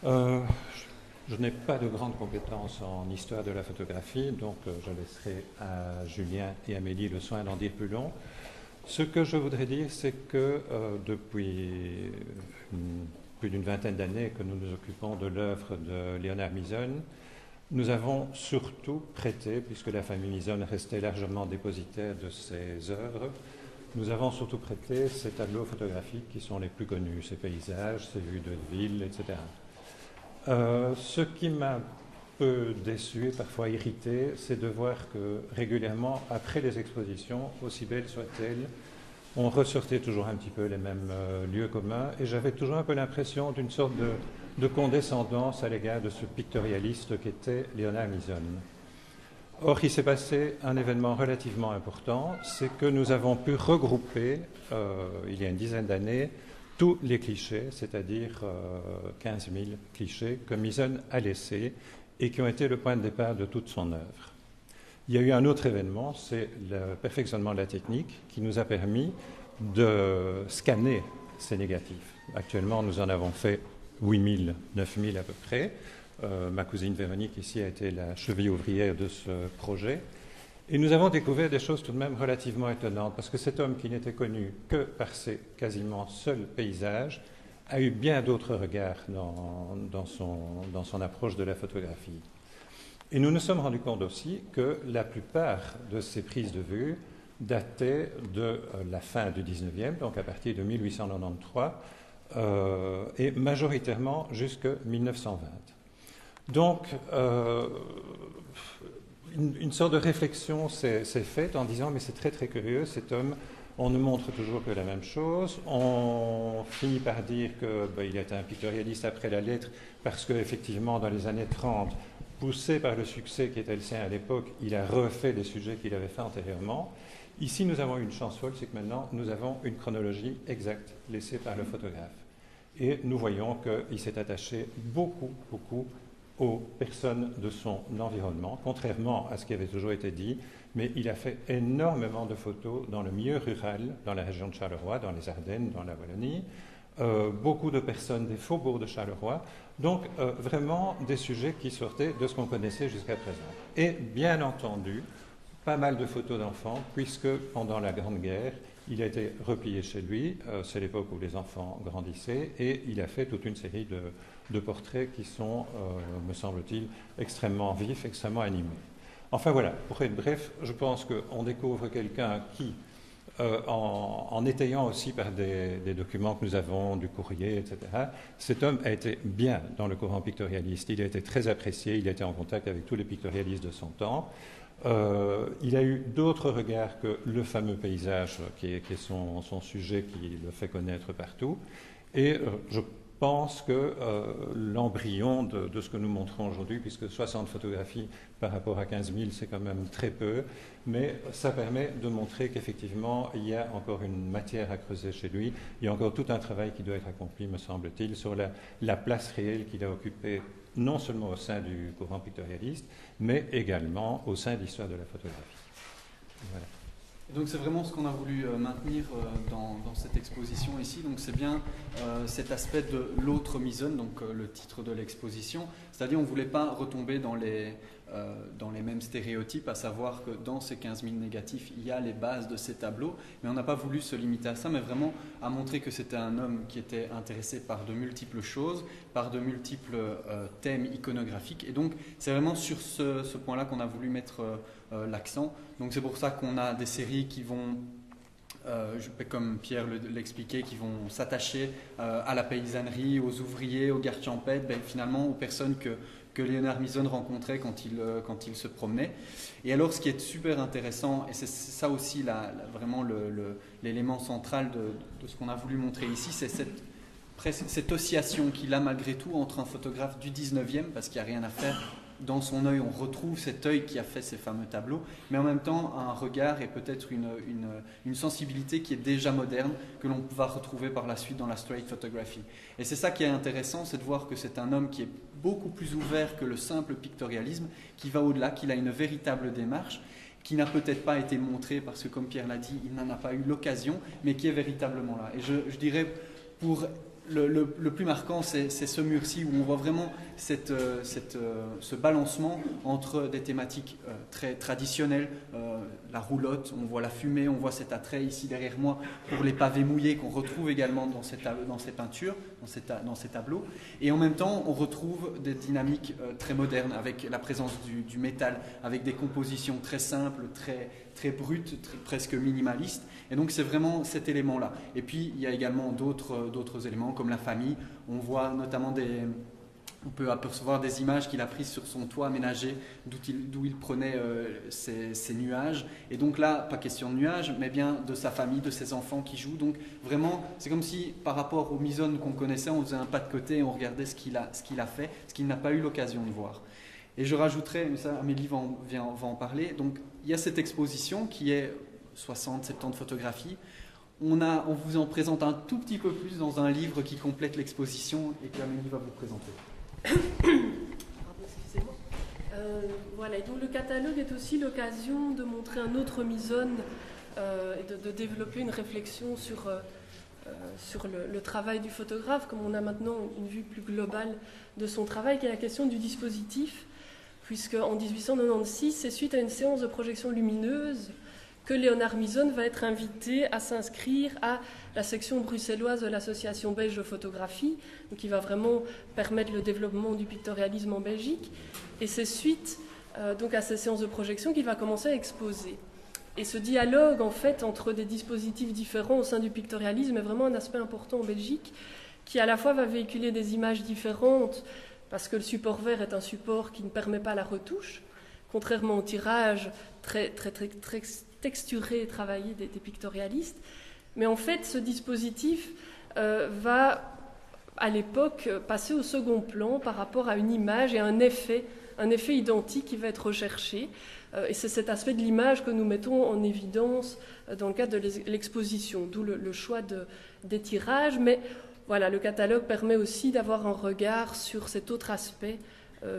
Euh, je n'ai pas de grandes compétences en histoire de la photographie, donc je laisserai à Julien et Amélie le soin d'en dire plus long. Ce que je voudrais dire, c'est que depuis plus d'une vingtaine d'années que nous nous occupons de l'œuvre de Léonard Mizone, nous avons surtout prêté, puisque la famille Mizone restait largement dépositaire de ses œuvres, nous avons surtout prêté ces tableaux photographiques qui sont les plus connus, ces paysages, ces vues de ville, etc. Ce qui m'a un peu déçu et parfois irrité, c'est de voir que régulièrement, après les expositions, aussi belles soient-elles, on ressortait toujours un petit peu les mêmes lieux communs et j'avais toujours un peu l'impression d'une sorte de condescendance à l'égard de ce pictorialiste qu'était Léonard Mizone. Or, il s'est passé un événement relativement important, c'est que nous avons pu regrouper, il y a une dizaine d'années, tous les clichés, c'est-à-dire 15 000 clichés que Mizone a laissés et qui ont été le point de départ de toute son œuvre. Il y a eu un autre événement, c'est le perfectionnement de la technique qui nous a permis de scanner ces négatifs. Actuellement, nous en avons fait 8 000, 9 000 à peu près. Ma cousine Véronique ici a été la cheville ouvrière de ce projet. Et nous avons découvert des choses tout de même relativement étonnantes, parce que cet homme qui n'était connu que par ses quasiment seuls paysages a eu bien d'autres regards dans son approche de la photographie. Et nous nous sommes rendus compte aussi que la plupart de ces prises de vue dataient de la fin du 19e, donc à partir de 1893, et majoritairement jusqu'en 1920. Donc, une sorte de réflexion s'est faite en disant mais c'est très très curieux, cet homme, on ne montre toujours que la même chose, on finit par dire qu'il était un pictorialiste après la lettre parce qu'effectivement dans les années 30, poussé par le succès qui était le sien à l'époque, il a refait des sujets qu'il avait fait antérieurement. Ici nous avons une chance folle, c'est que maintenant nous avons une chronologie exacte laissée par le photographe. Et nous voyons qu'il s'est attaché beaucoup aux personnes de son environnement, contrairement à ce qui avait toujours été dit, mais il a fait énormément de photos dans le milieu rural, dans la région de Charleroi, dans les Ardennes, dans la Wallonie, beaucoup de personnes des faubourgs de Charleroi, donc vraiment des sujets qui sortaient de ce qu'on connaissait jusqu'à présent. Et bien entendu, pas mal de photos d'enfants, puisque pendant la Grande Guerre, il a été replié chez lui, c'est l'époque où les enfants grandissaient, et il a fait toute une série de portraits qui sont, me semble-t-il, extrêmement vifs, extrêmement animés. Enfin voilà, pour être bref, je pense qu'on découvre quelqu'un qui, en étayant aussi par des documents que nous avons, du courrier, etc., cet homme a été bien dans le courant pictorialiste, il a été très apprécié, il a été en contact avec tous les pictorialistes de son temps. Il a eu d'autres regards que le fameux paysage qui est son sujet qui le fait connaître partout. Et je pense que l'embryon de ce que nous montrons aujourd'hui, puisque 60 photographies par rapport à 15 000, c'est quand même très peu, mais ça permet de montrer qu'effectivement, il y a encore une matière à creuser chez lui, il y a encore tout un travail qui doit être accompli, me semble-t-il, sur la place réelle qu'il a occupée, non seulement au sein du courant pictorialiste, mais également au sein de l'histoire de la photographie. Voilà. Donc c'est vraiment ce qu'on a voulu maintenir dans cette exposition ici. Donc c'est bien cet aspect de l'autre Mizone, donc le titre de l'exposition. C'est-à-dire on ne voulait pas retomber dans les mêmes stéréotypes, à savoir que dans ces 15 000 négatifs, il y a les bases de ces tableaux. Mais on n'a pas voulu se limiter à ça, mais vraiment à montrer que c'était un homme qui était intéressé par de multiples choses, par de multiples thèmes iconographiques. Et donc c'est vraiment sur ce point-là qu'on a voulu mettre l'accent. Donc c'est pour ça qu'on a des séries qui vont, comme Pierre l'expliquait, qui vont s'attacher à la paysannerie, aux ouvriers, aux gardes champêtres, finalement aux personnes que Léonard Mizone rencontrait quand il se promenait. Et alors ce qui est super intéressant, et c'est ça aussi vraiment l'élément central de ce qu'on a voulu montrer ici, c'est cette oscillation qu'il a malgré tout entre un photographe du 19e, parce qu'il n'y a rien à faire. Dans son œil, on retrouve cet œil qui a fait ces fameux tableaux, mais en même temps un regard et peut-être une sensibilité qui est déjà moderne, que l'on va retrouver par la suite dans la straight photography. Et c'est ça qui est intéressant, c'est de voir que c'est un homme qui est beaucoup plus ouvert que le simple pictorialisme, qui va au-delà, qu'il a une véritable démarche, qui n'a peut-être pas été montrée parce que, comme Pierre l'a dit, il n'en a pas eu l'occasion, mais qui est véritablement là. Et je dirais, pour le plus marquant, c'est ce mur-ci où on voit vraiment ce balancement entre des thématiques très traditionnelles, la roulotte, on voit la fumée, on voit cet attrait ici derrière moi pour les pavés mouillés qu'on retrouve également dans ces peintures, dans ces tableaux. Et en même temps, on retrouve des dynamiques très modernes avec la présence du métal, avec des compositions très simples, très brutes, presque minimalistes. Et donc c'est vraiment cet élément-là. Et puis il y a également d'autres éléments comme la famille. On voit notamment on peut apercevoir des images qu'il a prises sur son toit aménagé d'où il prenait ses nuages. Et donc là, pas question de nuages, mais bien de sa famille, de ses enfants qui jouent. Donc vraiment, c'est comme si par rapport aux Misonne qu'on connaissait, on faisait un pas de côté et on regardait ce qu'il a fait, ce qu'il n'a pas eu l'occasion de voir. Et je rajouterais, mais ça Amélie va en parler, donc il y a cette exposition qui est 60-70 photographies. On vous en présente un tout petit peu plus dans un livre qui complète l'exposition et que Amélie va vous présenter. Pardon, excusez-moi. Voilà, et donc le catalogue est aussi l'occasion de montrer un autre Misonne et de développer une réflexion sur le travail du photographe, comme on a maintenant une vue plus globale de son travail, qui est la question du dispositif, puisque en 1896, c'est suite à une séance de projection lumineuse que Léonard Misonne va être invité à s'inscrire à la section bruxelloise de l'Association belge de photographie, qui va vraiment permettre le développement du pictorialisme en Belgique. Et c'est suite donc à ces séances de projection qu'il va commencer à exposer. Et ce dialogue, en fait, entre des dispositifs différents au sein du pictorialisme est vraiment un aspect important en Belgique, qui à la fois va véhiculer des images différentes, parce que le support vert est un support qui ne permet pas la retouche, contrairement au tirage très texturé et travaillé des pictorialistes. Mais en fait, ce dispositif va, à l'époque, passer au second plan par rapport à une image et un effet identique qui va être recherché. Et c'est cet aspect de l'image que nous mettons en évidence dans le cadre de l'exposition, d'où le choix des tirages. Mais voilà, le catalogue permet aussi d'avoir un regard sur cet autre aspect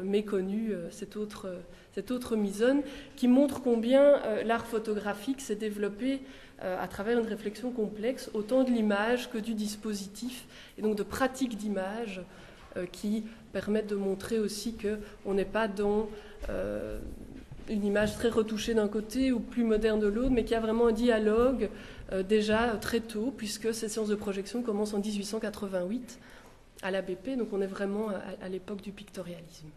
méconnu, cette autre Misonne, qui montre combien l'art photographique s'est développé à travers une réflexion complexe, autant de l'image que du dispositif, et donc de pratiques d'image qui permettent de montrer aussi qu'on n'est pas dans une image très retouchée d'un côté ou plus moderne de l'autre, mais qu'il y a vraiment un dialogue déjà très tôt, puisque ces séances de projection commencent en 1888 à l'ABP, donc on est vraiment à l'époque du pictorialisme.